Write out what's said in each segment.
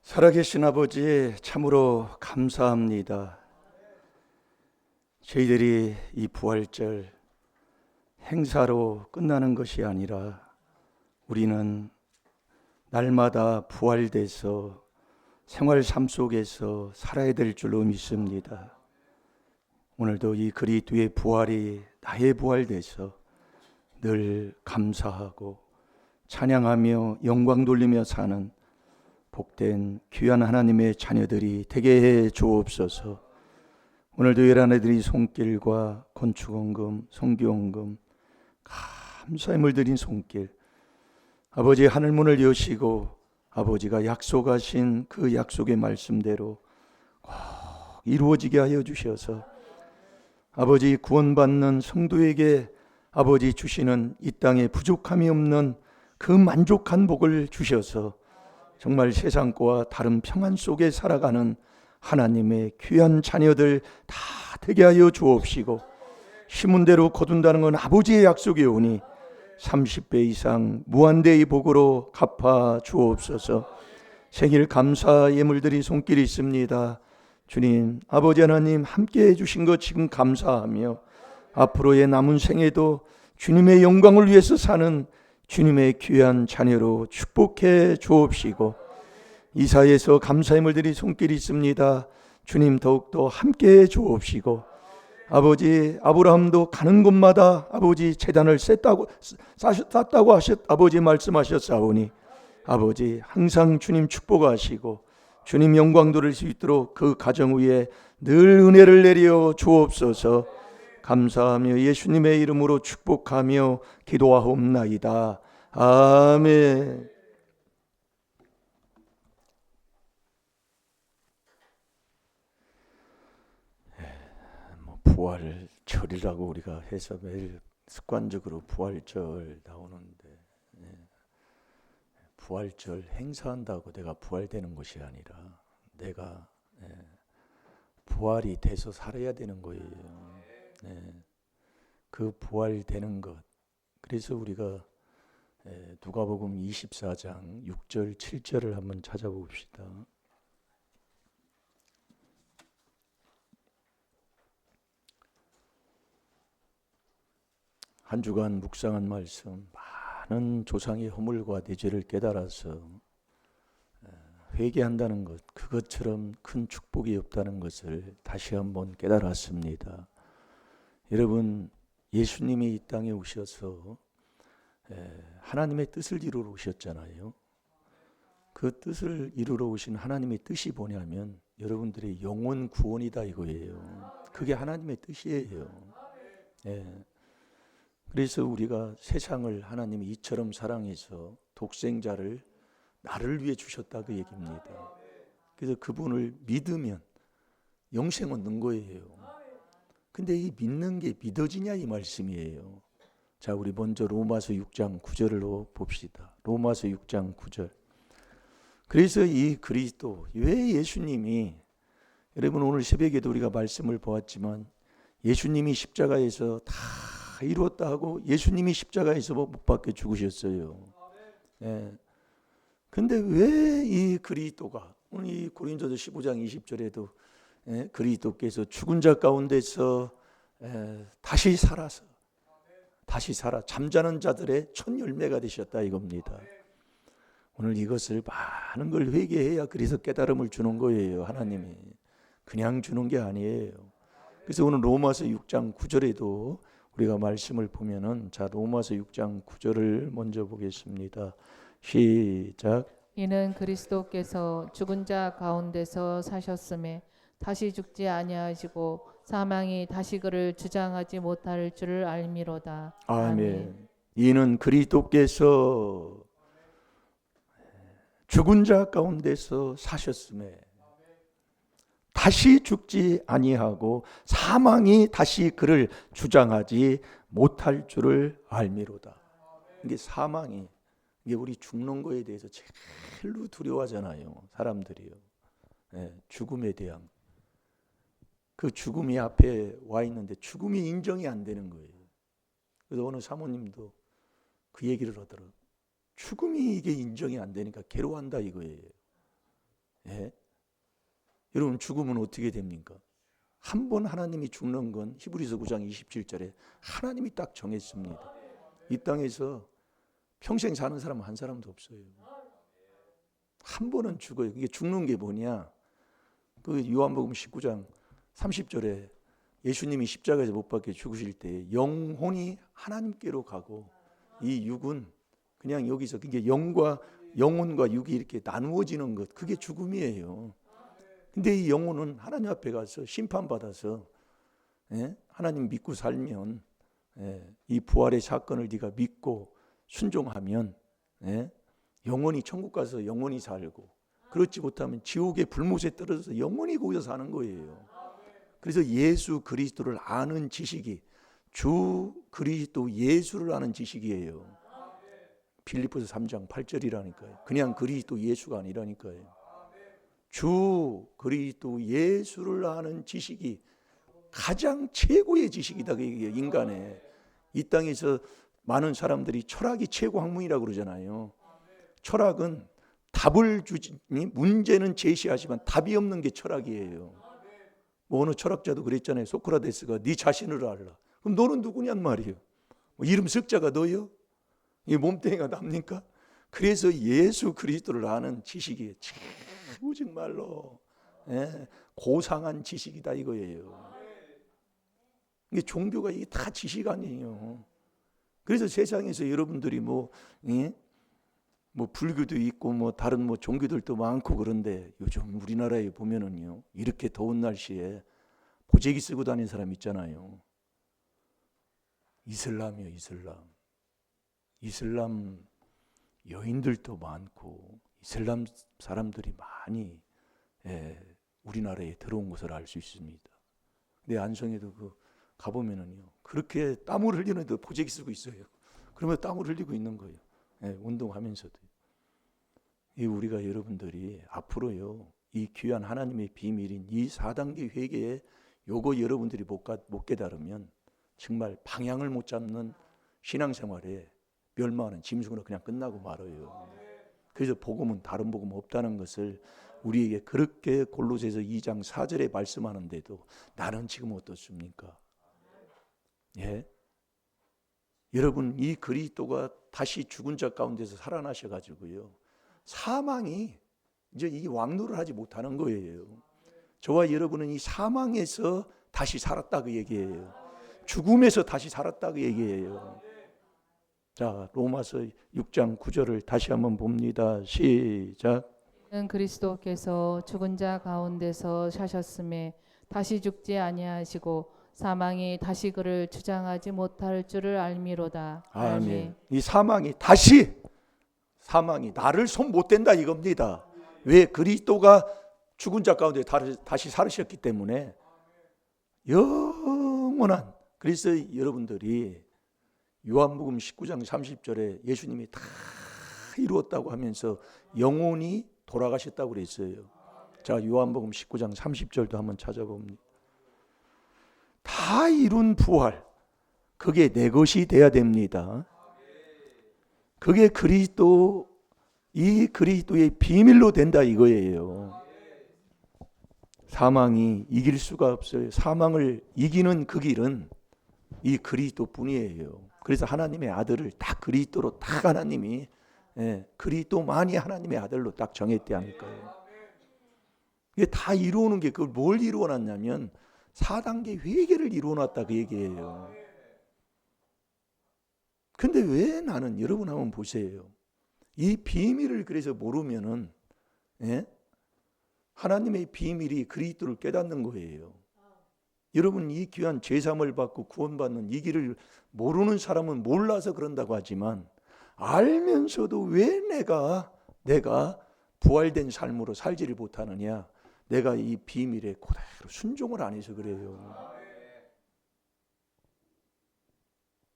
살아계신 아버지 참으로 감사합니다. 저희들이 이 부활절 행사로 끝나는 것이 아니라 우리는 날마다 부활돼서 생활 삶 속에서 살아야 될 줄로 믿습니다. 오늘도 이 그리스도의 부활이 나의 부활돼서 늘 감사하고 찬양하며 영광 돌리며 사는 복된 귀한 하나님의 자녀들이 되게 해 주옵소서. 오늘도 열아내들이 손길과 건축원금, 성교원금, 감사함을 드린 손길, 아버지 하늘문을 여시고 아버지가 약속하신 그 약속의 말씀대로 꼭 이루어지게 하여 주셔서 아버지 구원받는 성도에게 아버지 주시는 이 땅에 부족함이 없는 그 만족한 복을 주셔서 정말 세상 거와 다른 평안 속에 살아가는 하나님의 귀한 자녀들 다 되게 하여 주옵시고, 심은 대로 거둔다는 건 아버지의 약속이 오니 30배 이상 무한대의 복으로 갚아 주옵소서. 생일 감사 예물들이 손길이 있습니다. 주님 아버지 하나님 함께해 주신 것 지금 감사하며 앞으로의 남은 생에도 주님의 영광을 위해서 사는 주님의 귀한 자녀로 축복해 주옵시고, 이사에서 감사의 물들이 손길이 있습니다. 주님 더욱더 함께해 주옵시고, 아버지 아브라함도 가는 곳마다 아버지 제단을 쌓다고 아버지 말씀하셨사오니 아버지 항상 주님 축복하시고 주님 영광 돌릴 수 있도록 그 가정 위에 늘 은혜를 내려 주옵소서. 감사하며 예수님의 이름으로 축복하며 기도하옵나이다. 아멘. 부활절이라고 우리가 해서 매일 습관적으로 부활절 나오는데, 부활절 행사한다고 내가 부활되는 것이 아니라 내가 부활이 돼서 살아야 되는 거예요. 그 부활되는 것. 그래서 우리가 누가복음 24장 6절 7절을 한번 찾아봅시다. 한 주간 묵상한 말씀, 많은 조상의 허물과 내 죄를 깨달아서 회개한다는 것, 그것처럼 큰 축복이 없다는 것을 다시 한번 깨달았습니다. 여러분, 예수님이 이 땅에 오셔서 하나님의 뜻을 이루러 오셨잖아요. 그 뜻을 이루러 오신 하나님의 뜻이 뭐냐면 여러분들의 영혼 구원이다 이거예요. 그게 하나님의 뜻이에요. 그래서 우리가 세상을 하나님이 이처럼 사랑해서 독생자를 나를 위해 주셨다 그 얘기입니다. 그래서 그분을 믿으면 영생 얻는 거예요. 근데 이 믿는 게 믿어지냐 이 말씀이에요. 자, 우리 먼저 로마서 6장 9절로 봅시다. 로마서 6장 9절. 그래서 이 그리스도, 왜 예수님이, 여러분 오늘 새벽에도 우리가 말씀을 보았지만 예수님이 십자가에서 다 이루었다 하고 예수님이 십자가에서 못 박혀 죽으셨어요. 근데 왜 이 그리스도가, 오늘 이 고린도서 15장 20절에도 그리스도께서 죽은 자 가운데서 다시 살아 잠자는 자들의 첫 열매가 되셨다 이겁니다. 오늘 이것을 많은 걸 회개해야 그래서 깨달음을 주는 거예요. 하나님이 그냥 주는 게 아니에요. 그래서 오늘 로마서 6장 9절에도 우리가 말씀을 보면은, 자, 로마서 6장 9절을 먼저 보겠습니다. 시작. 이는 그리스도께서 죽은 자 가운데서 사셨음에 다시 죽지 아니하시고 사망이 다시 그를 주장하지 못할 줄을 알미로다. 아멘. 이는 그리스도께서 죽은 자 가운데서 사셨음에 다시 죽지 아니하고 사망이 다시 그를 주장하지 못할 줄을 알미로다. 이게 사망이, 이게 우리 죽는 거에 대해서 제일로 두려워하잖아요. 사람들이요. 죽음에 대한. 그 죽음이 앞에 와 있는데 죽음이 인정이 안 되는 거예요. 그래서 어느 사모님도 그 얘기를 하더라고요. 죽음이 이게 인정이 안 되니까 괴로워한다 이거예요. 예? 여러분 죽으면 어떻게 됩니까? 한 번 하나님이 죽는 건 히브리서 9장 27절에 하나님이 딱 정했습니다. 이 땅에서 평생 사는 사람은 한 사람도 없어요. 한 번은 죽어요. 이게 죽는 게 뭐냐? 그 요한복음 19장 30절에 예수님이 십자가에서 못 박혀 죽으실 때 영혼이 하나님께로 가고 이 육은 그냥 여기서 그게 영혼과 육이 이렇게 나누어지는 것, 그게 죽음이에요. 근데 이 영혼은 하나님 앞에 가서 심판받아서 하나님 믿고 살면 이 부활의 사건을 네가 믿고 순종하면 영원히 천국 가서 영원히 살고, 그렇지 못하면 지옥의 불못에 떨어져서 영원히 거기서 사는 거예요. 그래서 예수 그리스도를 아는 지식이 주 그리스도 예수를 아는 지식이에요. 빌립보서 3장 8절이라니까요. 그냥 그리스도 예수가 아니라니까요. 주 그리스도 예수를 아는 지식이 가장 최고의 지식이다. 그게 인간의 이 땅에서 많은 사람들이 철학이 최고 학문이라고 그러잖아요. 철학은 답을 주지, 문제는 제시하지만 답이 없는 게 철학이에요. 뭐 어느 철학자도 그랬잖아요. 소크라테스가 네 자신을 알라. 그럼 너는 누구냔 말이에요. 뭐 이름 석자가 너요? 이 몸뚱이가 납니까? 그래서 예수 그리스도를 아는 지식이 최고 정말로 고상한 지식이다 이거예요. 이게 종교가 이게 다 지식 아니에요. 그래서 세상에서 여러분들이 뭐 불교도 있고 뭐 다른 뭐 종교들도 많고 그런데 요즘 우리나라에 보면은요, 이렇게 더운 날씨에 보재기 쓰고 다니는 사람 있잖아요. 이슬람이요, 이슬람 여인들도 많고 이슬람 사람들이 많이 우리나라에 들어온 것을 알 수 있습니다. 근데 안성에도 그 가보면은요, 그렇게 땀을 흘리는데 보재기 쓰고 있어요. 그러면 땀을 흘리고 있는 거예요. 운동하면서도. 이 우리가 여러분들이 앞으로요, 이 귀한 하나님의 비밀인 이 4단계 회개에 요거 여러분들이 못 깨달으면 정말 방향을 못 잡는 신앙생활에 멸망하는 짐승으로 그냥 끝나고 말아요. 그래서 복음은 다른 복음 없다는 것을 우리에게 그렇게 골로새서 2장 4절에 말씀하는데도 나는 지금 어떻습니까? 여러분, 이 그리스도가 다시 죽은 자 가운데서 살아나셔 가지고요, 사망이 이제 이 왕노를 하지 못하는 거예요. 저와 여러분은 이 사망에서 다시 살았다 그 얘기예요. 죽음에서 다시 살았다 그 얘기예요. 자, 로마서 6장 9절을 다시 한번 봅니다. 시작. 는 그리스도께서 죽은 자 가운데서 사셨음에 다시 죽지 아니하시고 사망이 다시 그를 주장하지 못할 줄을 알미로다. 아멘. 이 사망이 나를 손 못 댄다 이겁니다. 왜? 그리스도가 죽은 자 가운데 다시 살으셨기 때문에 영원한. 그래서 여러분들이 요한복음 19장 30절에 예수님이 다 이루었다고 하면서 영혼이 돌아가셨다고 그랬어요. 자, 요한복음 19장 30절도 한번 찾아봅니다. 다 이룬 부활, 그게 내 것이 돼야 됩니다. 그게 이 그리스도의 비밀로 된다 이거예요. 사망이 이길 수가 없어요. 사망을 이기는 그 길은 이 그리스도뿐이에요. 그래서 하나님의 아들을 딱 그리스도로 딱 하나님이 그리스도만이 하나님의 아들로 딱 정했대 하니까요. 이게 다 이루어놓은 게 그걸 뭘 이루어놨냐면 4단계 회개를 이루어놨다 그 얘기예요. 근데 왜 나는, 여러분 한번 보세요. 이 비밀을 그래서 모르면은 하나님의 비밀이 그리스도를 깨닫는 거예요. 여러분, 이 귀한 죄사함을 받고 구원받는 이 길을 모르는 사람은 몰라서 그런다고 하지만 알면서도 왜 내가 부활된 삶으로 살지를 못하느냐? 내가 이 비밀에 그대로 순종을 안 해서 그래요.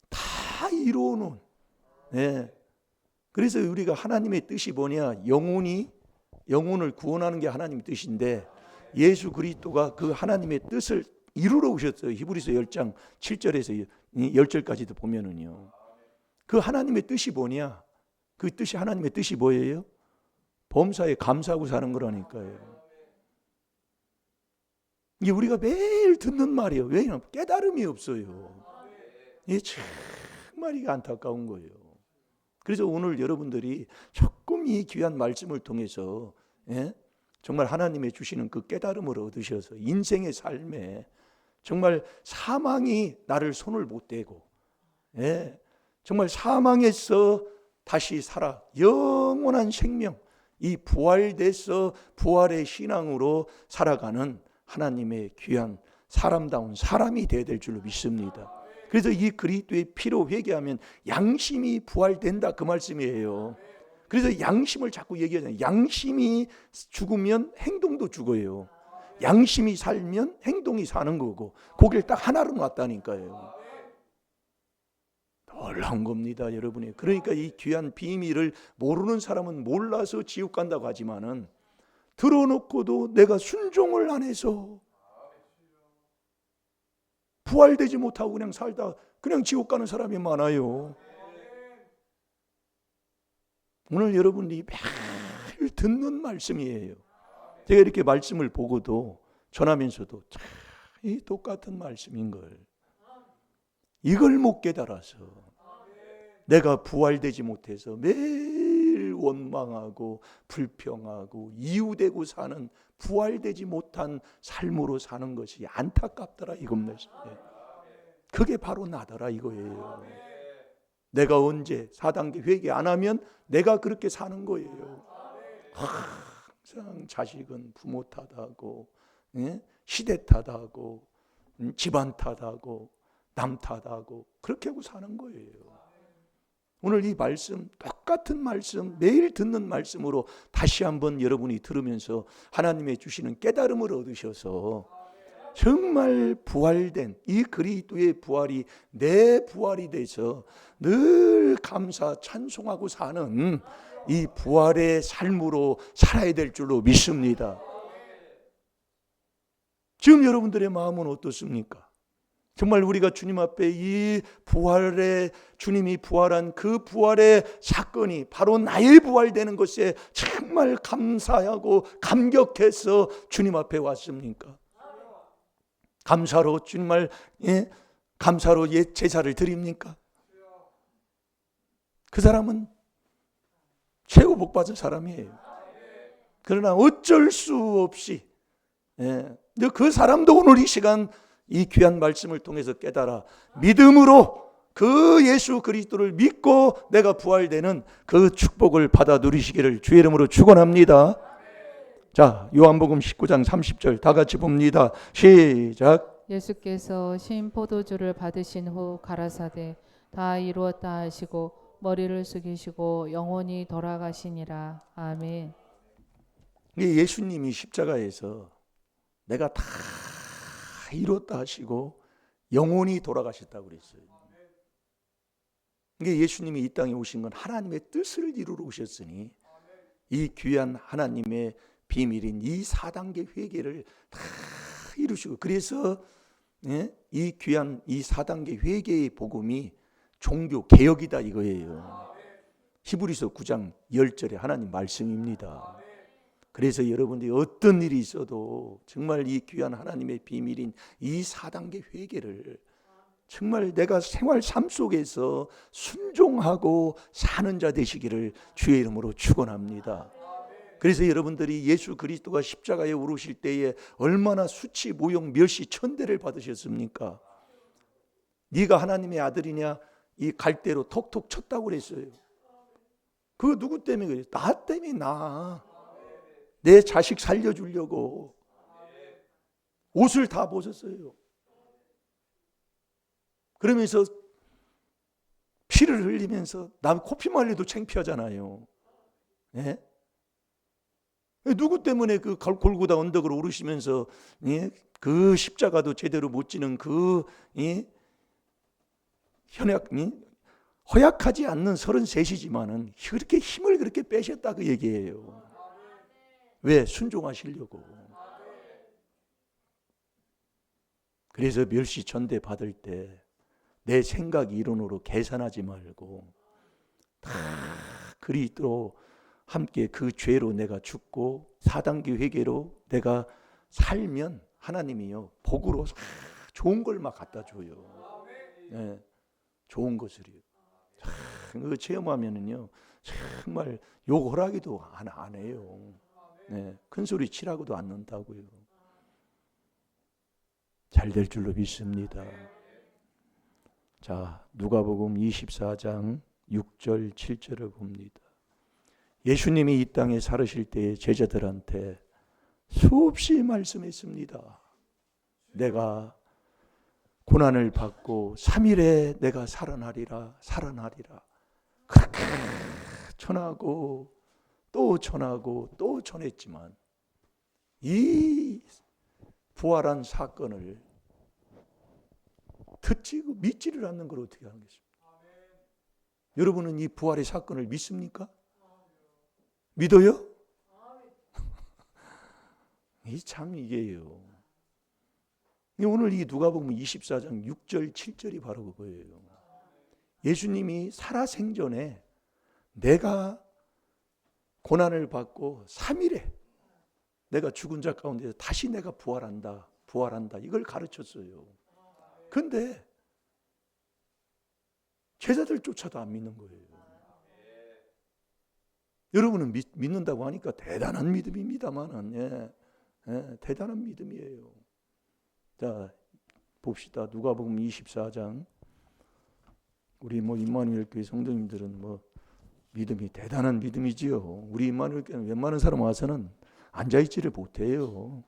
다 이루어놓은. 그래서 우리가 하나님의 뜻이 뭐냐? 영혼을 구원하는 게 하나님의 뜻인데 예수 그리스도가 그 하나님의 뜻을 이루러 오셨어요. 히브리서 10장 7절에서 10절까지도 보면은요. 그 하나님의 뜻이 뭐냐? 그 뜻이, 하나님의 뜻이 뭐예요? 범사에 감사하고 사는 거라니까요. 이게 우리가 매일 듣는 말이에요. 왜냐하면 깨달음이 없어요. 이게 정말 이게 안타까운 거예요. 그래서 오늘 여러분들이 조금 이 귀한 말씀을 통해서 정말 하나님의 주시는 그 깨달음을 얻으셔서 인생의 삶에 정말 사망이 나를 손을 못 대고 정말 사망에서 다시 살아 영원한 생명, 이 부활돼서 부활의 신앙으로 살아가는 하나님의 귀한 사람다운 사람이 되어야 될 줄로 믿습니다. 그래서 이 그리스도의 피로 회개하면 양심이 부활된다, 그 말씀이에요. 그래서 양심을 자꾸 얘기하잖아요. 양심이 죽으면 행동도 죽어요. 양심이 살면 행동이 사는 거고, 거기를 딱 하나로 놨다니까요. 놀라운 겁니다, 여러분이. 그러니까 이 귀한 비밀을 모르는 사람은 몰라서 지옥 간다고 하지만은, 들어놓고도 내가 순종을 안 해서 부활되지 못하고 그냥 살다 그냥 지옥 가는 사람이 많아요. 오늘 여러분이 매일 듣는 말씀이에요. 제가 이렇게 말씀을 보고도 전하면서도 참 이 똑같은 말씀인 걸, 이걸 못 깨달아서 내가 부활되지 못해서 매일 원망하고 불평하고 이유되고 사는, 부활되지 못한 삶으로 사는 것이 안타깝더라 이겁니다. 그게 바로 나더라 이거예요. 내가 언제 4단계 회개 안 하면 내가 그렇게 사는 거예요. 항상 자식은 부모 탓하고 시대 탓하고 집안 탓하고 남 탓하고 그렇게 하고 사는 거예요. 오늘 이 말씀, 똑같은 말씀, 매일 듣는 말씀으로 다시 한번 여러분이 들으면서 하나님의 주시는 깨달음을 얻으셔서 정말 부활된 이 그리스도의 부활이 내 부활이 돼서 늘 감사 찬송하고 사는 이 부활의 삶으로 살아야 될 줄로 믿습니다. 지금 여러분들의 마음은 어떻습니까? 정말 우리가 주님 앞에 이 부활의, 주님이 부활한 그 부활의 사건이 바로 나의 부활되는 것에 정말 감사하고 감격해서 주님 앞에 왔습니까? 감사로 정말 감사로 옛 제사를 드립니까? 그 사람은 최고 복 받은 사람이에요. 그러나 어쩔 수 없이 그 사람도 오늘 이 시간 이 귀한 말씀을 통해서 깨달아 믿음으로 그 예수 그리스도를 믿고 내가 부활되는 그 축복을 받아 누리시기를 주의 이름으로 축원합니다. 자, 요한복음 19장 30절 다 같이 봅니다. 시작. 예수께서 신 포도주를 받으신 후 가라사대 다 이루었다 하시고 머리를 숙이시고 영원히 돌아가시니라. 아멘. 예수님이 십자가에서 내가 다 이뤘다 하시고 영원히 돌아가셨다고 그랬어요. 이게 예수님이 이 땅에 오신 건 하나님의 뜻을 이루러 오셨으니 이 귀한 하나님의 비밀인 이 4단계 회개를 다 이루시고, 그래서 이 귀한 이 4단계 회개의 복음이 종교 개혁이다 이거예요. 히브리서 9장 10절에 하나님 말씀입니다. 그래서 여러분들이 어떤 일이 있어도 정말 이 귀한 하나님의 비밀인 이 4단계 회개를 정말 내가 생활 삶 속에서 순종하고 사는 자 되시기를 주의 이름으로 축원합니다. 그래서 여러분들이 예수 그리스도가 십자가에 오르실 때에 얼마나 수치, 모욕, 멸시, 천대를 받으셨습니까? 네가 하나님의 아들이냐, 이 갈대로 톡톡 쳤다고 그랬어요. 그거 누구 때문에 그래요? 나 때문에. 내 자식 살려주려고 옷을 다 벗었어요. 그러면서 피를 흘리면서 남 코피 말려도 창피하잖아요. 누구 때문에 그 골고다 언덕을 오르시면서 그 십자가도 제대로 못 지는 그 허약하지 않는 33이지만은 그렇게 힘을 그렇게 빼셨다 그 얘기예요. 왜? 순종하시려고. 그래서 멸시 천대 받을 때 내 생각 이론으로 계산하지 말고 다 그리스도 함께 그 죄로 내가 죽고 4단계 회개로 내가 살면 하나님이요 복으로 좋은 걸 막 갖다 줘요. 네, 좋은 것을요. 그 체험하면은요 정말 욕 허락이도 안 해요. 네, 큰 소리 치라고도 안 넣는다고요. 잘 될 줄로 믿습니다. 자, 누가복음 24장 6절 7절을 봅니다. 예수님이 이 땅에 살으실 때 제자들한테 수없이 말씀했습니다. 내가 고난을 받고 3일에 내가 살아나리라. 그렇게 전하고 또 전하고 또 전했지만 이 부활한 사건을 듣지고 믿지를 않는 걸 어떻게 하겠습니까? 여러분은 이 부활의 사건을 믿습니까? 믿어요? 참 이게요. 오늘 이 누가복음 24장 6절 7절이 바로 그거예요. 예수님이 살아생전에 내가 고난을 받고 3일에 내가 죽은 자 가운데서 다시 내가 부활한다 이걸 가르쳤어요. 그런데 제자들조차도 안 믿는 거예요. 여러분은 믿는다고 하니까 대단한 믿음입니다만은 대단한 믿음이에요. 자, 봅시다. 누가복음 24장. 우리 임마누엘 교회 성도님들은 믿음이 대단한 믿음이지요. 우리 임마누엘 교회는 웬만한 사람 와서는 앉아있지를 못해요.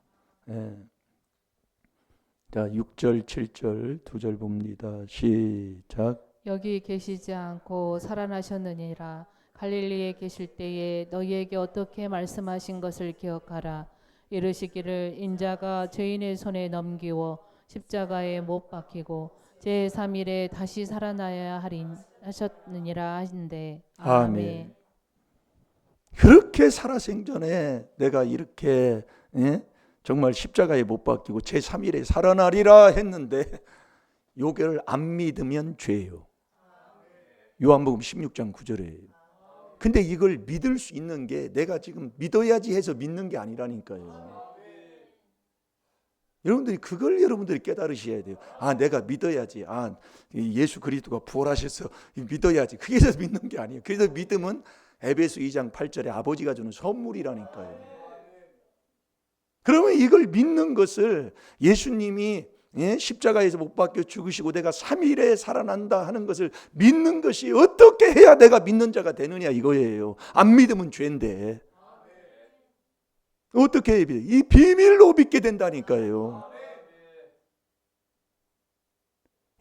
자, 6절 7절 2절 봅니다. 시작. 여기 계시지 않고 살아나셨느니라. 갈릴리에 계실 때에 너희에게 어떻게 말씀하신 것을 기억하라. 이르시기를 인자가 죄인의 손에 넘기워 십자가에 못 박히고 제3일에 다시 살아나야 하셨느니라 하신대. 아멘. 그렇게 살아생전에 내가 이렇게 정말 십자가에 못 박히고 제3일에 살아나리라 했는데 요걸 안 믿으면 죄예요. 요한복음 16장 9절에. 근데 이걸 믿을 수 있는 게 내가 지금 믿어야지 해서 믿는 게 아니라니까요. 여러분들이 그걸 여러분들이 깨달으셔야 돼요. 내가 믿어야지. 예수 그리스도가 부활하셔서 믿어야지. 그게 해서 믿는 게 아니에요. 그래서 믿음은 에베소 2장 8절에 아버지가 주는 선물이라니까요. 그러면 이걸 믿는 것을 예수님이 십자가에서 못 박혀 죽으시고 내가 3일에 살아난다 하는 것을 믿는 것이 어떻게 해야 내가 믿는 자가 되느냐 이거예요. 안 믿으면 죄인데 어떻게 해야 돼요? 이 비밀로 믿게 된다니까요.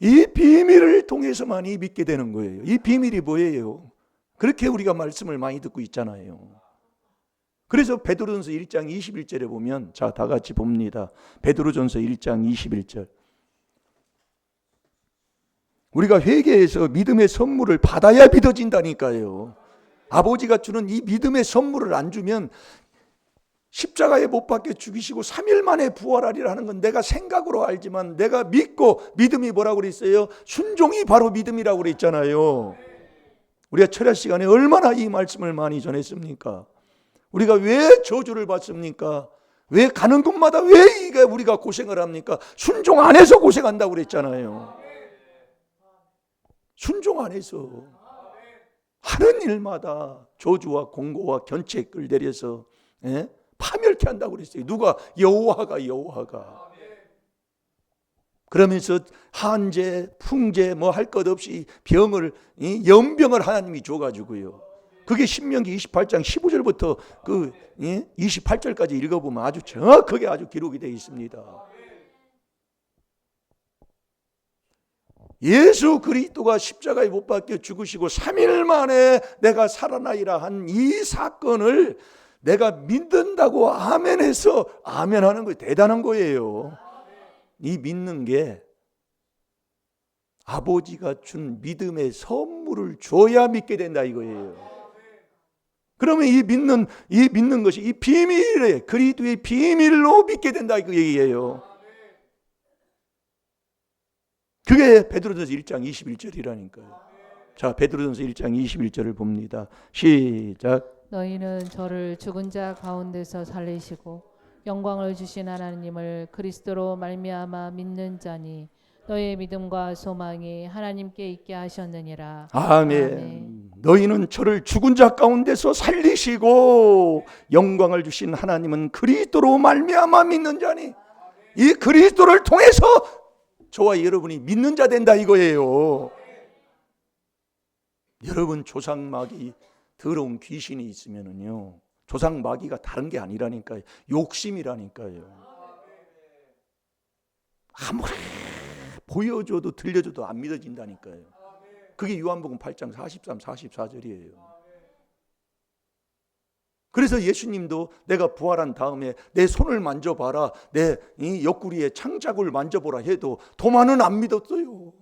이 비밀을 통해서만이 믿게 되는 거예요. 이 비밀이 뭐예요? 그렇게 우리가 말씀을 많이 듣고 있잖아요. 그래서 베드로전서 1장 21절에 보면 자, 다 같이 봅니다. 베드로전서 1장 21절. 우리가 회개해서 믿음의 선물을 받아야 믿어진다니까요. 아버지가 주는 이 믿음의 선물을 안 주면 십자가에 못 박혀 죽이시고 3일 만에 부활하리라 하는 건 내가 생각으로 알지만 내가 믿고, 믿음이 뭐라고 그랬어요? 순종이 바로 믿음이라고 그랬잖아요. 우리가 철야 시간에 얼마나 이 말씀을 많이 전했습니까? 우리가 왜 저주를 받습니까? 왜 가는 곳마다 왜 이게 우리가 고생을 합니까? 순종 안 해서 고생한다고 그랬잖아요. 순종 안 해서 하는 일마다 저주와 공고와 견책을 내려서 파멸케 한다고 그랬어요. 누가? 여호와가. 그러면서 한재, 풍재 뭐 할 것 없이 병을, 연병을 하나님이 줘가지고요. 그게 신명기 28장 15절부터 그 28절까지 읽어보면 아주 정확하게 아주 기록이 되어 있습니다. 예수 그리스도가 십자가에 못 박혀 죽으시고 3일 만에 내가 살아나리라 한 이 사건을 내가 믿는다고 아멘해서 아멘하는 거 대단한 거예요. 이 믿는 게 아버지가 준 믿음의 선물을 줘야 믿게 된다 이거예요. 그러면 이 믿는 것이 이 비밀에 그리스도의 비밀로 믿게 된다 그 얘기예요. 그게 베드로전서 1장 21절이라니까요. 자, 베드로전서 1장 21절을 봅니다. 시작. 너희는 저를 죽은 자 가운데서 살리시고 영광을 주신 하나님을 그리스도로 말미암아 믿는 자니 너희의 믿음과 소망이 하나님께 있게 하셨느니라. 아멘. 너희는 저를 죽은 자 가운데서 살리시고 영광을 주신 하나님은 그리스도로 말미암아 믿는 자니, 이 그리스도를 통해서 저와 여러분이 믿는 자 된다 이거예요. 여러분, 조상마귀, 더러운 귀신이 있으면은요, 조상마귀가 다른 게 아니라니까요. 욕심이라니까요. 아무리 보여줘도 들려줘도 안 믿어진다니까요. 그게 요한복음 8장 43, 44절이에요. 그래서 예수님도 내가 부활한 다음에 내 손을 만져봐라, 내 이 옆구리에 창자국을 만져보라 해도 도마는 안 믿었어요.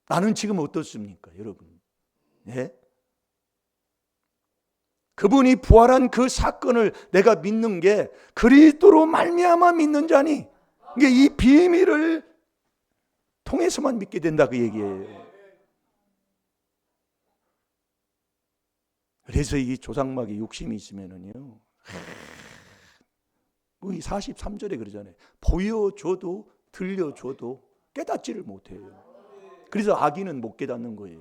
나는 지금 어떻습니까, 여러분? 네? 그분이 부활한 그 사건을 내가 믿는 게 그리스도로 말미암아 믿는 자니, 이게 이 비밀을 통해서만 믿게 된다 그 얘기예요. 그래서 이 조상마귀 욕심이 있으면은요, 이 43절에 그러잖아요. 보여줘도 들려줘도 깨닫지를 못해요. 그래서 아기는 못 깨닫는 거예요.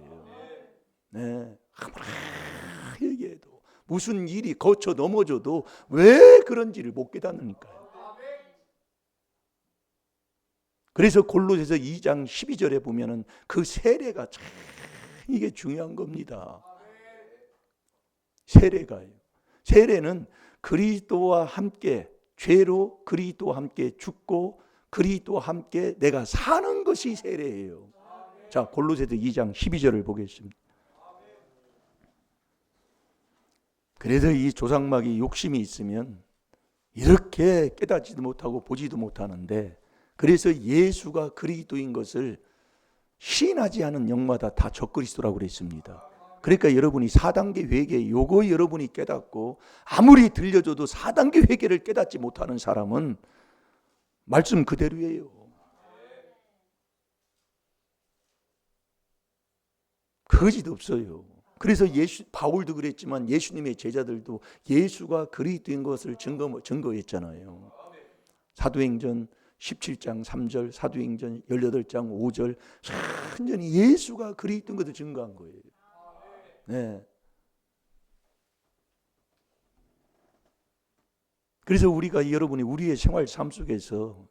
네, 아무리 얘기해도 무슨 일이 거쳐 넘어져도 왜 그런지를 못 깨닫으니까요. 그래서 골로새서 2장 12절에 보면은 그 세례가 참 이게 중요한 겁니다. 세례가요. 세례는 그리스도와 함께, 죄로 그리스도와 함께 죽고 그리스도와 함께 내가 사는 것이 세례예요. 자, 골로새서 2장 12절을 보겠습니다. 그래서 이 조상마귀 욕심이 있으면 이렇게 깨닫지도 못하고 보지도 못하는데, 그래서 예수가 그리스도인 것을 시인하지 않은 영마다 다 적그리스도라고 그랬습니다. 그러니까 여러분이 4단계 회개, 요거 여러분이 깨닫고 아무리 들려줘도 4단계 회개를 깨닫지 못하는 사람은 말씀 그대로예요. 거짓 없어요. 그래서 바울도 그랬지만 예수님의 제자들도 예수가 그리스도인 것을 증거했잖아요. 사도행전 17장 3절, 사도행전 18장 5절, 완전히 예수가 그리스도인 것을 증거한 거예요. 네. 그래서 여러분이 우리의 생활 삶 속에서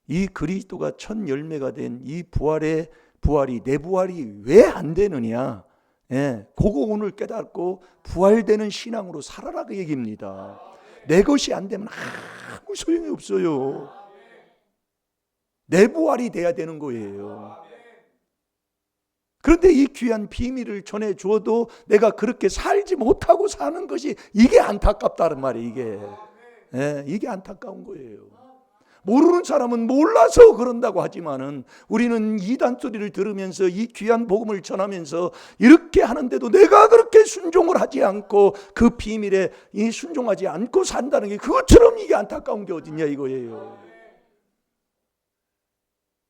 이 그리스도가 첫 열매가 된 이 부활이 내 부활이 왜 안 되느냐? 예, 그거 오늘 깨닫고 부활되는 신앙으로 살아라 그 얘기입니다. 내 것이 안 되면 아무 소용이 없어요. 내 부활이 돼야 되는 거예요. 그런데 이 귀한 비밀을 전해 주어도 내가 그렇게 살지 못하고 사는 것이 이게 안타깝다는 말이에요. 이게. 예, 이게 안타까운 거예요. 모르는 사람은 몰라서 그런다고 하지만은 우리는 이단 소리를 들으면서 이 귀한 복음을 전하면서 이렇게 하는데도 내가 그렇게 순종을 하지 않고 그 비밀에 순종하지 않고 산다는 게 그것처럼 이게 안타까운 게 어딨냐 이거예요.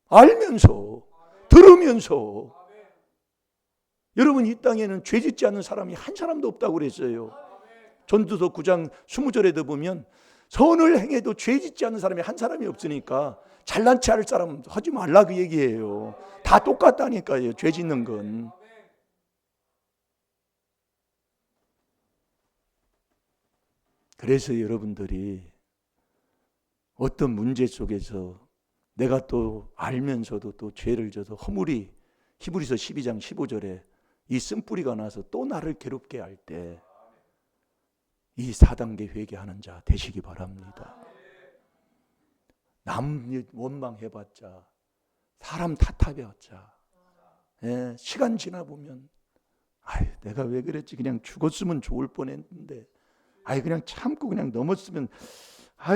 알면서, 들으면서. 여러분, 이 땅에는 죄 짓지 않는 사람이 한 사람도 없다고 그랬어요. 전도서 9장 20절에도 보면 선을 행해도 죄 짓지 않는 사람이 한 사람이 없으니까 잘난 체 할 사람은 하지 말라 그 얘기예요. 다 똑같다니까요, 죄 짓는 건. 그래서 여러분들이 어떤 문제 속에서 내가 또 알면서도 또 죄를 져서 허물이, 히브리서 12장 15절에 이 쓴뿌리가 나서 또 나를 괴롭게 할 때 이 4단계 회개하는 자 되시기 바랍니다. 남 원망해봤자, 사람 탓해봤자, 예, 시간 지나 보면 내가 왜 그랬지, 그냥 죽었으면 좋을 뻔했는데, 그냥 참고 그냥 넘었으면,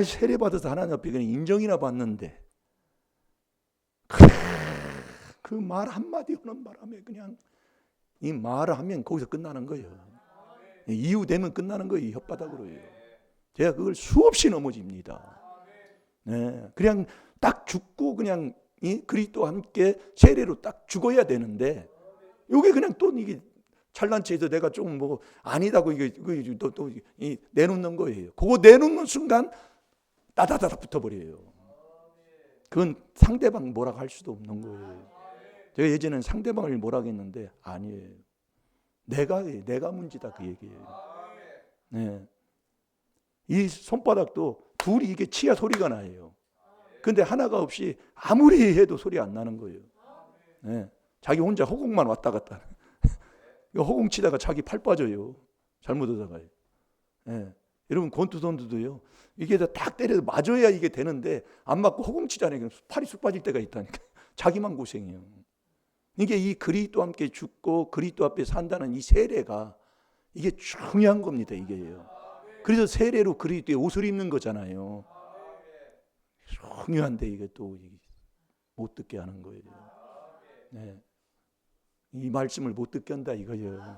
세례 받아서 하나님 앞에 그냥 인정이나 받는데, 그 말 한마디 하는 바람에 그냥 이 말을 하면 거기서 끝나는 거예요. 이유 되면 끝나는 거예요. 혓바닥으로요. 제가 그걸 수없이 넘어집니다. 네, 그냥 딱 죽고 그냥 이 그리스도와 함께 세례로 딱 죽어야 되는데, 이게 그냥 또 이게 찬란체에서 내가 좀 뭐 아니다고 이게 또 내놓는 거예요. 그거 내놓는 순간 따다다다 붙어버려요. 그건 상대방 뭐라고 할 수도 없는 거예요. 제가 예전에는 상대방을 뭐라고 했는데 아니에요. 내가 문제다 그 얘기예요. 네. 이 손바닥도 둘이 이게 치야 소리가 나요. 근데 하나가 없이 아무리 해도 소리 안 나는 거예요. 네. 자기 혼자 허공만 왔다 갔다. 허공 치다가 자기 팔 빠져요. 잘못하다가요. 네. 여러분 권투선수도요. 이게 딱 때려서 맞아야 이게 되는데 안 맞고 허공 치잖아요. 팔이 쑥 빠질 때가 있다니까. 자기만 고생해요. 이게 이 그리스도와 함께 죽고 그리스도 앞에 산다는 이 세례가 이게 중요한 겁니다. 이게요. 그래서 세례로 그리스도의 옷을 입는 거잖아요. 중요한데 이게 또 못 듣게 하는 거예요. 네. 이 말씀을 못 듣게 한다 이거예요.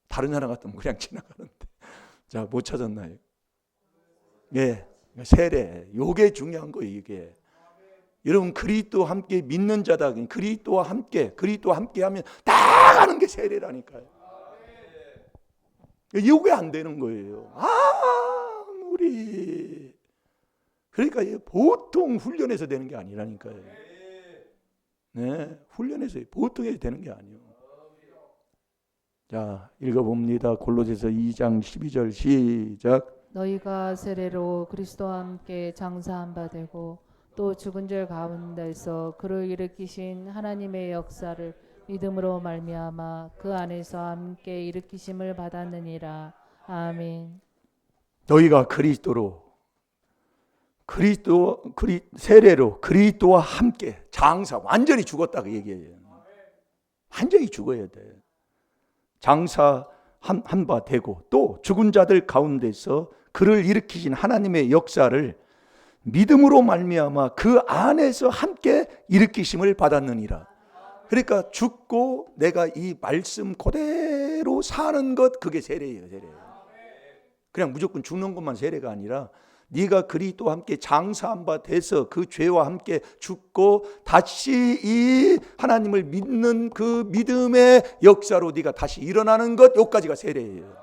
다른 나라 같으면 그냥 지나가는데. 자, 못 찾았나요? 예, 세례. 요게 중요한 거예요, 이게. 여러분 그리스도와 함께 믿는 자다. 그리스도와 함께 하면 다 가는 게 세례라니까요. 이게 안 되는 거예요. 우리 그러니까 보통 훈련해서 되는 게 아니라니까요. 네, 훈련해서 보통 해서 되는 게 아니에요. 자, 읽어봅니다. 골로새서 2장 12절 시작. 너희가 세례로 그리스도와 함께 장사한 바 되고 또 죽은 자 가운데서 그를 일으키신 하나님의 역사를 믿음으로 말미암아 그 안에서 함께 일으키심을 받았느니라. 아멘. 너희가 세례로 그리스도와 함께 장사 완전히 죽었다 그 얘기예요. 완전히 죽어야 돼. 장사한 바 되고 또 죽은 자들 가운데서 그를 일으키신 하나님의 역사를 믿음으로 말미암아 그 안에서 함께 일으키심을 받았느니라. 그러니까 죽고 내가 이 말씀 그대로 사는 것 그게 세례예요. 세례. 그냥 무조건 죽는 것만 세례가 아니라 네가 그리스도와 함께 장사한 바 돼서 그 죄와 함께 죽고 다시 이 하나님을 믿는 그 믿음의 역사로 네가 다시 일어나는 것 요까지가 세례예요.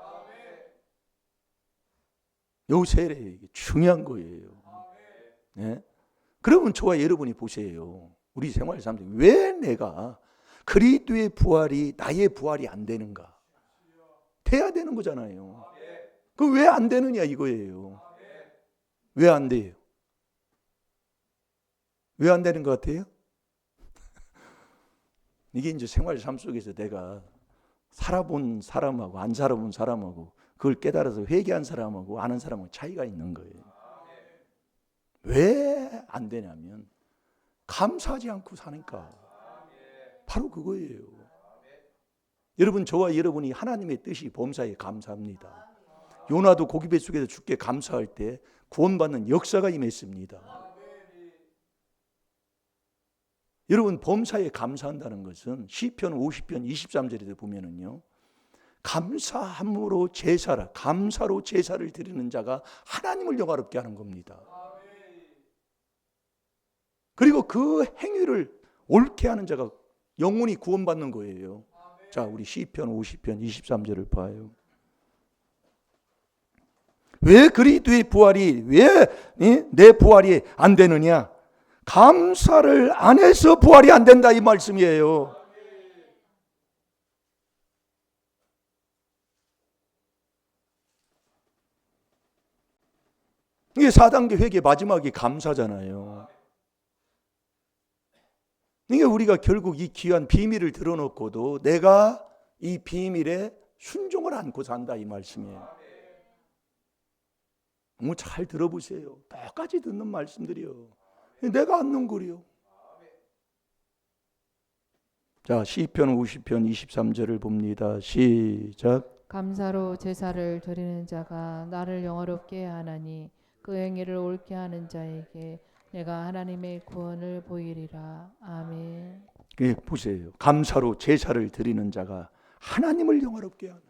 요 세례 중요한 거예요. 네? 그러면 저와 여러분이 보세요. 우리 생활 삶에 왜 내가 그리스도의 부활이 나의 부활이 안 되는가? 돼야 되는 거잖아요. 그 왜 안 되느냐 이거예요. 왜 안 돼요? 왜 안 되는 것 같아요? 이게 이제 생활 삶 속에서 내가 살아본 사람하고 안 살아본 사람하고 그걸 깨달아서 회개한 사람하고 아는 사람하고 차이가 있는 거예요. 왜 안 되냐면 감사하지 않고 사니까. 바로 그거예요. 여러분 저와 여러분이 하나님의 뜻이 범사에 감사합니다. 요나도 고기 뱃속에서 죽게 감사할 때 구원받는 역사가 임했습니다. 여러분 범사에 감사한다는 것은 시편 50편 23절에 보면은요. 감사함으로 감사로 제사를 드리는 자가 하나님을 영화롭게 하는 겁니다. 그리고 그 행위를 옳게 하는 자가 영원히 구원받는 거예요. 자, 우리 시편 50편 23절을 봐요. 왜 그리스도의 부활이 왜 내 부활이 안 되느냐? 감사를 안 해서 부활이 안 된다 이 말씀이에요. 이게 4단계 회개 마지막이 감사잖아요. 이게 우리가 결국 이 귀한 비밀을 들어놓고도 내가 이 비밀에 순종을 안고 산다 이 말씀이에요. 잘 들어보세요. 똑같이 듣는 말씀들이요. 내가 안 넘거려. 자, 시편 50편 23절을 봅니다. 시작. 감사로 제사를 드리는 자가 나를 영화롭게 하나니 그 행위를 옳게 하는 자에게 내가 하나님의 구원을 보이리라. 아멘. 보세요. 감사로 제사를 드리는 자가 하나님을 영화롭게 하는.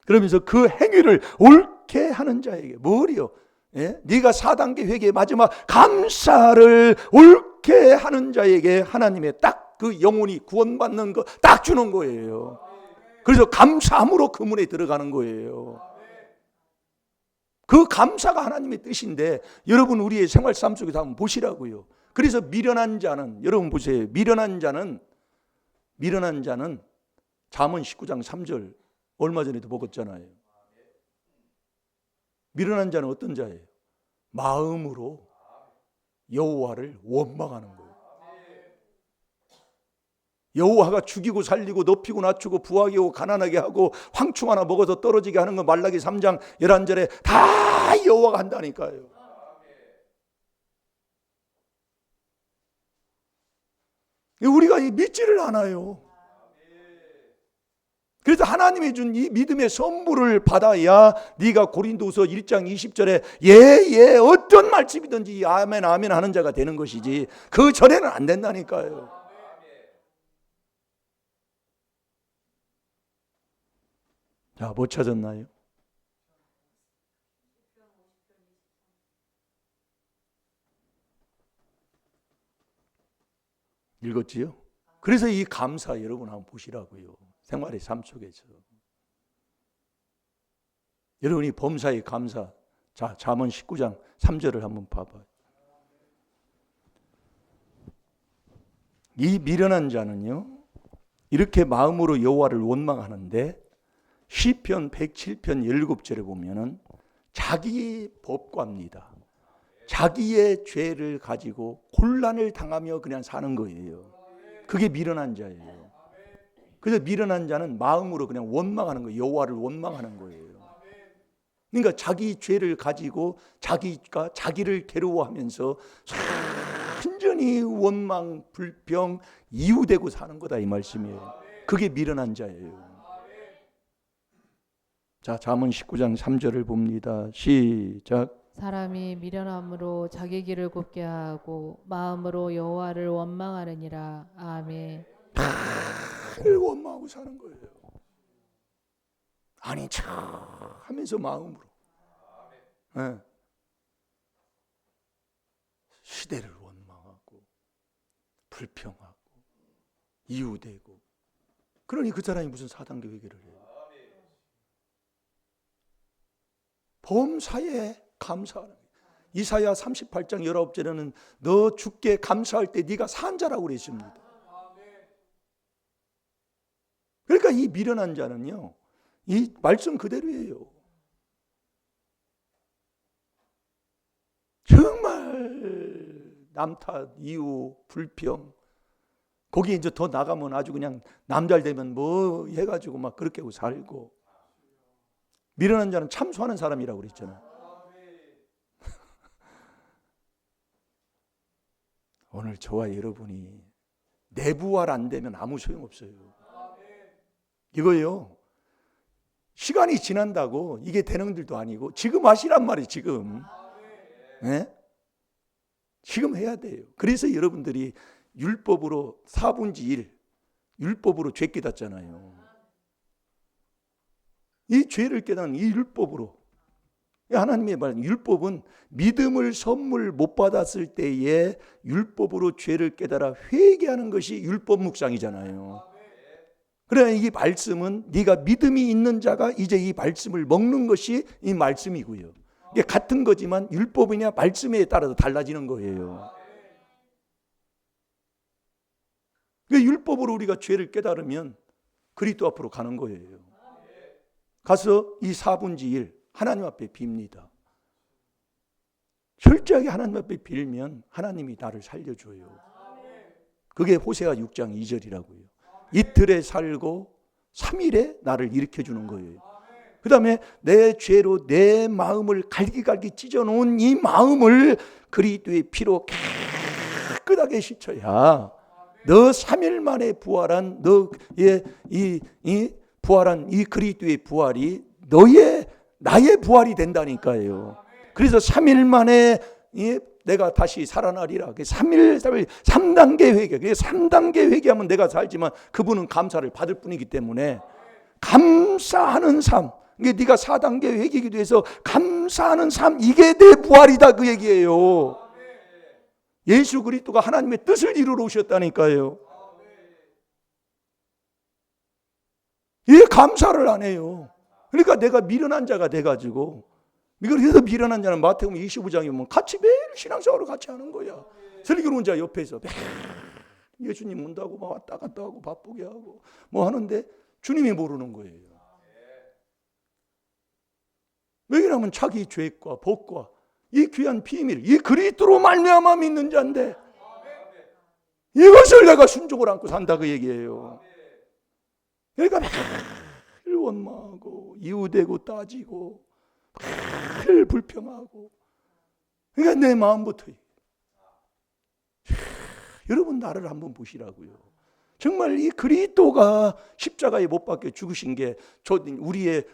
그러면서 그 행위를 옳게 하는 자에게 뭐리요? 네가 4단계 회개의 마지막 감사를 옳게 하는 자에게 하나님의 딱 그 영혼이 구원받는 거 딱 주는 거예요. 그래서 감사함으로 그 문에 들어가는 거예요. 그 감사가 하나님의 뜻인데 여러분 우리의 생활 삶 속에서 한번 보시라고요. 그래서 미련한 자는, 여러분 보세요. 미련한 자는 잠언 19장 3절 얼마 전에도 먹었잖아요. 미련한 자는 어떤 자예요? 마음으로 여호와를 원망하는 거예요. 여호와가 죽이고 살리고 높이고 낮추고 부하게 하고 가난하게 하고 황충 하나 먹어서 떨어지게 하는 거 말라기 3장 11절에 다 여호와가 한다니까요. 우리가 믿지를 않아요. 그래서 하나님이 준 이 믿음의 선물을 받아야 네가 고린도후서 1장 20절에 예 어떤 말씀이든지 아멘 아멘 하는 자가 되는 것이지 그 전에는 안 된다니까요. 자, 못 찾았나요? 읽었지요? 그래서 이 감사 여러분 한번 보시라고요. 생활의 삶 속에서 여러분이 범사의 감사. 자, 잠언 19장 3절을 한번 봐봐요. 이 미련한 자는요 이렇게 마음으로 여호와를 원망하는데 시편 107편 17절에 보면은 자기 법과입니다. 자기의 죄를 가지고 곤란을 당하며 그냥 사는 거예요. 그게 미련한 자예요. 그래서 미련한 자는 마음으로 그냥 원망하는 거예요. 여호와를 원망하는 거예요. 그러니까 자기 죄를 가지고 자기가 자기를 괴로워하면서 완전히 원망, 불평, 이유되고 사는 거다 이 말씀이에요. 그게 미련한 자예요. 자, 잠언 19장 3절을 봅니다. 시작. 사람이 미련함으로 자기 길을 굽게 하고 마음으로 여호와를 원망하느니라. 아멘. 늘 원망하고 사는 거예요. 아니 참 하면서 마음으로 네. 시대를 원망하고 불평하고 이유되고 그러니 그 사람이 무슨 4단계 회개를 해요. 범사에 감사하는 거예요. 이사야 38장 19절에는 너 주께 감사할 때 네가 산 자라고 그랬습니다. 그러니까 이 미련한 자는요 이 말씀 그대로예요. 정말 남 탓, 이유, 불평 거기에 이제 더 나가면 아주 그냥 남잘 되면 뭐 해가지고 막 그렇게 하고 살고 미련한 자는 참소하는 사람이라고 그랬잖아요. 오늘 저와 여러분이 내부활 안 되면 아무 소용없어요. 이거요 시간이 지난다고 이게 되는 일도 아니고 지금 하시란 말이에요. 지금 네? 지금 해야 돼요. 그래서 여러분들이 율법으로 4분의 1 율법으로 죄 깨닫잖아요. 이 죄를 깨닫는 이 율법으로 하나님의 말 율법은 믿음을 선물 못 받았을 때에 율법으로 죄를 깨달아 회개하는 것이 율법 묵상이잖아요. 그래 이 말씀은 네가 믿음이 있는 자가 이제 이 말씀을 먹는 것이 이 말씀이고요. 이게 같은 거지만 율법이냐 말씀에 따라서 달라지는 거예요. 율법으로 우리가 죄를 깨달으면 그리스도 앞으로 가는 거예요. 가서 이 4분의 1 하나님 앞에 빕니다. 철저하게 하나님 앞에 빌면 하나님이 나를 살려줘요. 그게 호세아 6장 2절이라고요. 이틀에 살고 3일에 나를 일으켜주는 거예요. 그 다음에 내 죄로 내 마음을 갈기갈기 찢어놓은 이 마음을 그리스도의 피로 깨끗하게 씻어야 너 3일 만에 부활한 너의 이 부활한 이 그리스도의 부활이 나의 부활이 된다니까요. 그래서 3일 만에 내가 다시 살아나리라. 3단계 회개. 3단계 회개하면 내가 살지만 그분은 감사를 받을 뿐이기 때문에 감사하는 삶. 이게 네가 4단계 회개기도 해서 감사하는 삶. 이게 내 부활이다 그 얘기예요. 예수 그리스도가 하나님의 뜻을 이루러 오셨다니까요. 이 감사를 안 해요. 그러니까 내가 미련한 자가 돼가지고, 그래서 미련한 자는 마태복음 25장에 보면 같이 매일 신앙생활을 같이 하는 거야. 슬기로운 자 옆에서 매일 예수님 문다고 막 왔다 갔다 하고 바쁘게 하고 뭐 하는데 주님이 모르는 거예요. 왜냐하면 자기 죄과 복과 이 귀한 비밀, 이 그리스도로 말미암아 믿는 자인데 이것을 내가 순종을 안고 산다 그 얘기예요. 그러니까 매일 원망하고 이유되고 따지고 매일 불평하고, 그러니까 내 마음부터 여러분 나를 한번 보시라고요. 정말 이 그리스도가 십자가에 못 박혀 죽으신 게 우리의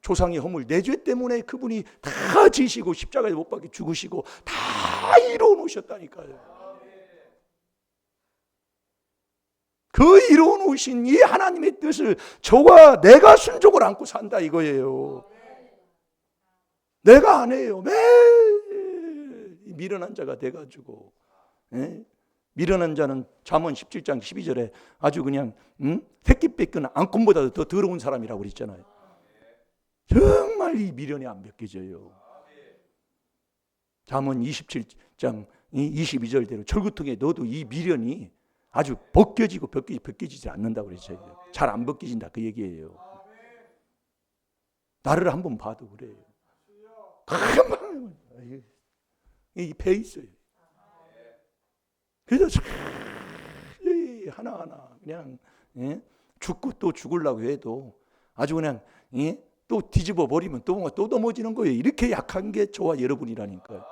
조상의 허물 내 죄 때문에 그분이 다 지시고 십자가에 못 박혀 죽으시고 다 이루어 놓으셨다니까요. 그 이루어 놓으신 이 하나님의 뜻을 저와 내가 순종을 안고 산다 이거예요. 내가 안 해요. 매일 미련한 자가 돼가지고, 미련한 자는 잠언 17장 12절에 아주 그냥 새끼 뺏긴 앙금보다도 더 더러운 사람이라고 그랬잖아요. 정말 이 미련이 안 벗겨져요. 잠언 27장 22절대로 절구통에 넣어도 이 미련이 아주 벗겨지고 벗겨지지 않는다고 그랬어요. 잘 안 벗겨진다 그 얘기예요. 나를 한번 봐도 그래요. 이 배 있어요. 그래서 하나하나 그냥 죽고 또 죽으려고 해도 아주 그냥 또 뒤집어 버리면 또 넘어지는 거예요. 이렇게 약한 게 저와 여러분이라니까요.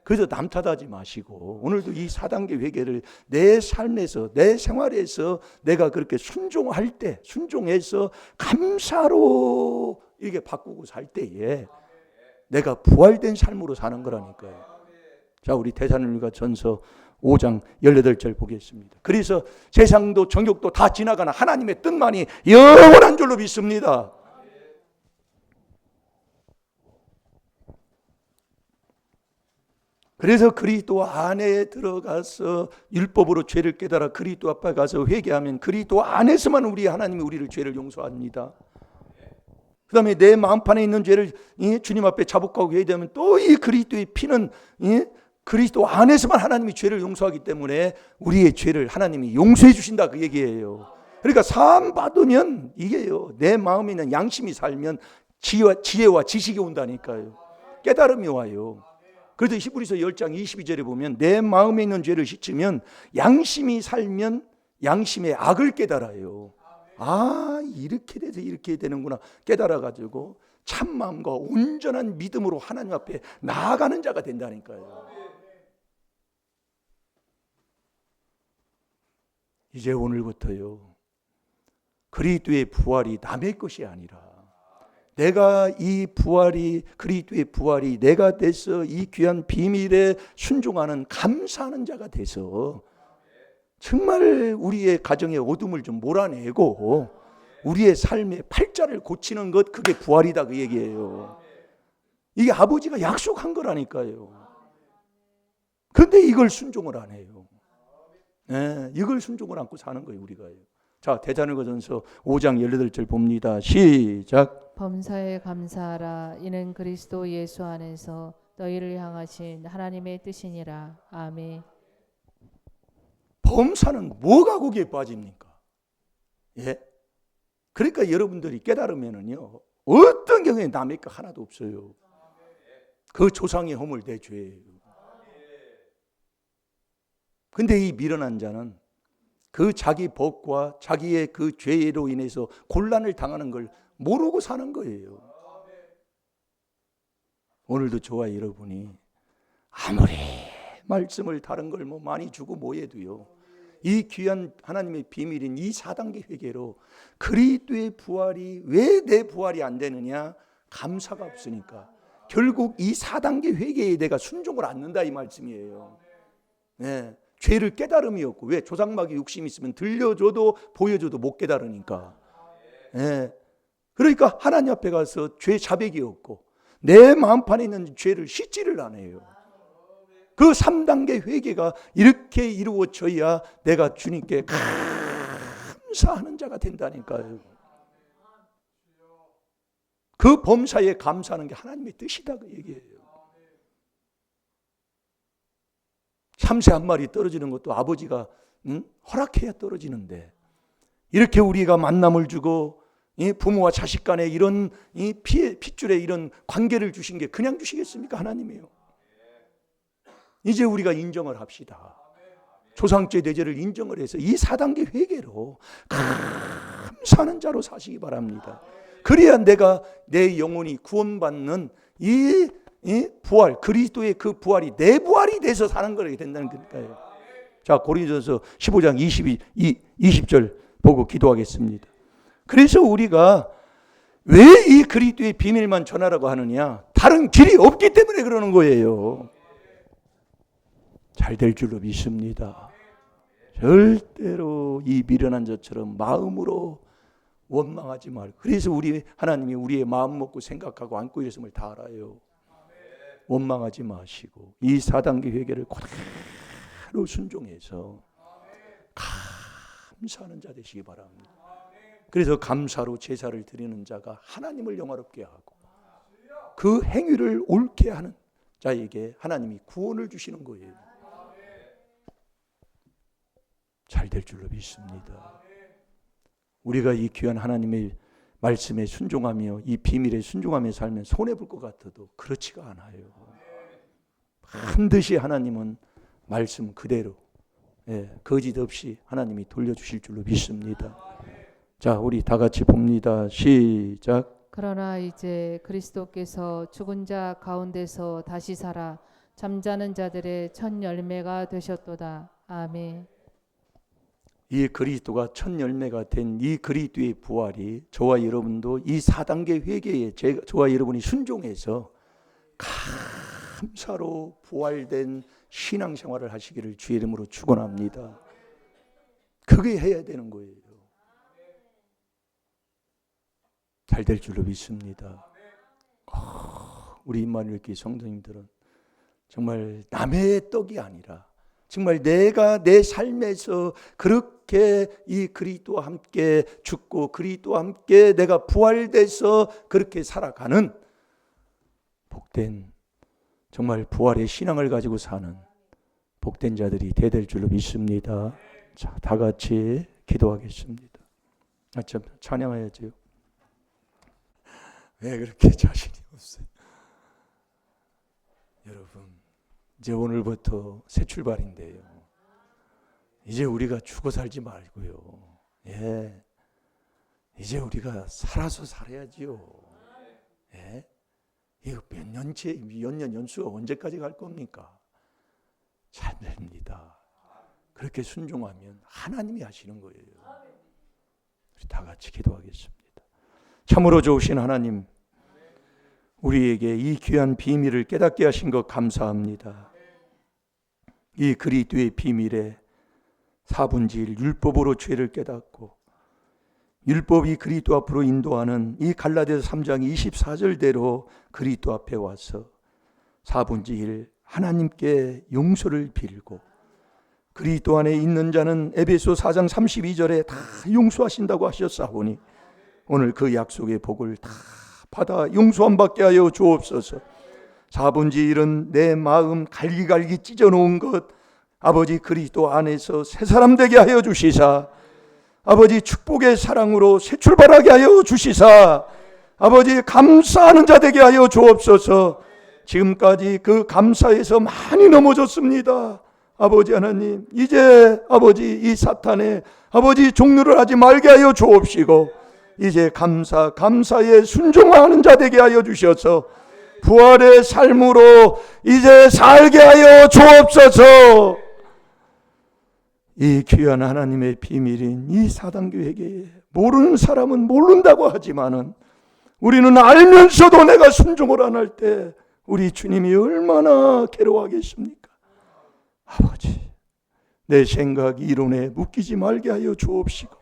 그래서 남 탓하지 마시고 오늘도 이 4단계 회개를 내 삶에서 내 생활에서 내가 그렇게 순종할 때, 순종해서 감사로 이렇게 바꾸고 살 때에 내가 부활된 삶으로 사는 거라니까요. 자, 우리 데살로니가 전서 5장 18절 보겠습니다. 그래서 세상도 정욕도 다 지나가는 하나님의 뜻만이 영원한 줄로 믿습니다. 그래서 그리스도 안에 들어가서 율법으로 죄를 깨달아 그리스도 앞에 가서 회개하면 그리스도 안에서만 하나님이 우리를 죄를 용서합니다. 그 다음에 내 마음판에 있는 죄를 주님 앞에 자복하고 회개하면 또 이 그리스도의 피는 그리스도 안에서만 하나님이 죄를 용서하기 때문에 우리의 죄를 하나님이 용서해 주신다 그 얘기예요. 그러니까 사함 받으면 이게요, 내 마음에 있는 양심이 살면 지혜와 지식이 온다니까요. 깨달음이 와요. 그래서 히브리서 10장 22절에 보면 내 마음에 있는 죄를 씻으면 양심이 살면 양심의 악을 깨달아요. 아, 이렇게 돼서 이렇게 되는구나 깨달아가지고 참마음과 온전한 믿음으로 하나님 앞에 나아가는 자가 된다니까요. 이제 오늘부터요, 그리스도의 부활이 남의 것이 아니라 내가 이 부활이, 그리스도의 부활이 내가 돼서 이 귀한 비밀에 순종하는 감사하는 자가 돼서 정말 우리의 가정의 어둠을 좀 몰아내고 우리의 삶의 팔자를 고치는 것, 그게 부활이다 그 얘기예요. 이게 아버지가 약속한 거라니까요. 근데 이걸 순종을 안 해요. 이걸 순종을 안고 사는 거예요 우리가. 자, 데살로니가전서 5장 18절 봅니다. 시작. 범사에 감사하라. 이는 그리스도 예수 안에서 너희를 향하신 하나님의 뜻이니라. 아멘. 범사는 뭐가 거기에 빠집니까? 예? 그러니까 여러분들이 깨달으면은요, 어떤 경우에 남의 거 하나도 없어요. 그 조상의 허물 내 죄예요. 근데 이 미련한 자는 그 자기 법과 자기의 그 죄로 인해서 곤란을 당하는 걸 모르고 사는 거예요. 오늘도 저와 여러분이 아무리 말씀을 다른 걸 뭐 많이 주고 뭐 해도요, 이 귀한 하나님의 비밀인 이 4단계 회개로 그리스도의 부활이 왜 내 부활이 안 되느냐? 감사가 없으니까. 결국 이 4단계 회개에 내가 순종을 않는다 이 말씀이에요. 네. 죄를 깨달음이 없고, 왜? 조상마귀 욕심이 있으면 들려줘도 보여줘도 못 깨달으니까. 네. 그러니까 하나님 앞에 가서 죄 자백이 없고 내 마음판에 있는 죄를 씻지를 않아요. 그 3단계 회개가 이렇게 이루어져야 내가 주님께 감사하는 자가 된다니까요. 그 범사에 감사하는 게 하나님의 뜻이다 그 얘기예요. 참새 한 마리 떨어지는 것도 아버지가 허락해야 떨어지는데, 이렇게 우리가 만남을 주고 부모와 자식 간에 이런 핏줄에 이런 관계를 주신 게 그냥 주시겠습니까? 하나님이요. 이제 우리가 인정을 합시다. 조상죄 대죄를 인정을 해서 이 4단계 회개로 감사하는 자로 사시기 바랍니다. 그래야 내가 내 영혼이 구원받는 이 부활, 그리스도의 그 부활이 내 부활이 돼서 사는 거라게 된다는 거니까요. 자, 고린도전서 15장 20절 보고 기도하겠습니다. 그래서 우리가 왜 이 그리스도의 비밀만 전하라고 하느냐? 다른 길이 없기 때문에 그러는 거예요. 잘 될 줄로 믿습니다. 절대로 이 미련한 자처럼 마음으로 원망하지 말고. 그래서 우리 하나님이 우리의 마음 먹고 생각하고 안고 있음을 다 알아요. 원망하지 마시고 이 4단계 회개를 그대로 순종해서 감사하는 자 되시기 바랍니다. 그래서 감사로 제사를 드리는 자가 하나님을 영화롭게 하고 그 행위를 옳게 하는 자에게 하나님이 구원을 주시는 거예요. 잘 될 줄로 믿습니다. 우리가 이 귀한 하나님의 말씀에 순종하며 이 비밀에 순종하며 살면 손해볼 것 같아도 그렇지가 않아요. 반드시 하나님은 말씀 그대로 거짓 없이 하나님이 돌려주실 줄로 믿습니다. 자, 우리 다 같이 봅니다. 시작. 그러나 이제 그리스도께서 죽은 자 가운데서 다시 살아 잠자는 자들의 첫 열매가 되셨도다. 아멘. 이 그리스도가 첫 열매가 된 이 그리스도의 부활이 저와 여러분도 이 4단계 회개에 저와 여러분이 순종해서 감사로 부활된 신앙생활을 하시기를 주의 이름으로 축원합니다. 그게 해야 되는 거예요. 잘 될 줄로 믿습니다. 우리 임마누엘 교회 성도님들은 정말 남의 떡이 아니라 정말 내가 내 삶에서 그렇게 이 그리스도와 함께 죽고 그리스도와 함께 내가 부활돼서 그렇게 살아가는 복된 정말 부활의 신앙을 가지고 사는 복된 자들이 되될 줄로 믿습니다. 자, 다 같이 기도하겠습니다. 참 찬양해야죠. 왜 그렇게 자신이 없어요? 여러분, 이제 오늘부터 새 출발인데요. 이제 우리가 죽어 살지 말고요. 이제 우리가 살아서 살아야지요. 이거 몇 년째, 연수가 언제까지 갈 겁니까? 잘 됩니다. 그렇게 순종하면 하나님이 하시는 거예요. 우리 다 같이 기도하겠습니다. 참으로 좋으신 하나님, 우리에게 이 귀한 비밀을 깨닫게 하신 것 감사합니다. 이 그리스도의 비밀에 4분의 1 율법으로 죄를 깨닫고 율법이 그리스도 앞으로 인도하는 이 갈라디아서 3장 24절대로 그리스도 앞에 와서 4분의 1 하나님께 용서를 빌고 그리스도 안에 있는 자는 에베소 4장 32절에 다 용서하신다고 하셨사오니 오늘 그 약속의 복을 다 받아 용서함 받게 하여 주옵소서. 4분의 1은 내 마음 갈기갈기 찢어놓은 것 아버지 그리스도 안에서 새 사람 되게 하여 주시사 아버지 축복의 사랑으로 새 출발하게 하여 주시사 아버지 감사하는 자 되게 하여 주옵소서. 지금까지 그 감사에서 많이 넘어졌습니다. 아버지 하나님, 이제 아버지 이 사탄의 아버지 종류를 하지 말게 하여 주옵시고 이제 감사에 순종하는 자 되게 하여 주셔서 부활의 삶으로 이제 살게 하여 주옵소서. 이 귀한 하나님의 비밀인 이 4단계 회개에 모르는 사람은 모른다고 하지만은 우리는 알면서도 내가 순종을 안 할 때 우리 주님이 얼마나 괴로워하겠습니까? 아버지, 내 생각 이론에 묶이지 말게 하여 주옵시고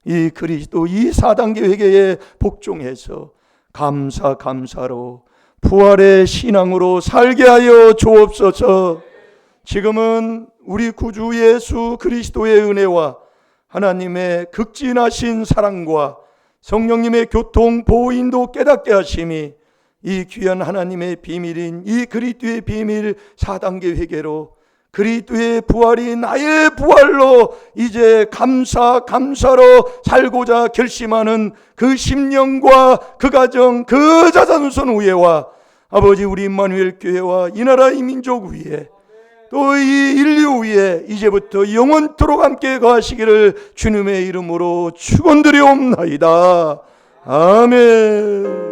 이 그리스도 이 4단계 회개에 복종해서 감사로 부활의 신앙으로 살게 하여 주옵소서. 지금은 우리 구주 예수 그리스도의 은혜와 하나님의 극진하신 사랑과 성령님의 교통 보호인도 깨닫게 하심이 이 귀한 하나님의 비밀인 이 그리스도의 비밀 4단계 회개로 그리스도의 부활이 나의 부활로 이제 감사로 살고자 결심하는 그 심령과 그 가정, 그 자손 위에와 아버지 우리 임마누엘 교회와 이 나라 이 민족 위에 또 이 인류 위에 이제부터 영원토록 함께 거하시기를 주님의 이름으로 축원드리옵나이다. 아멘.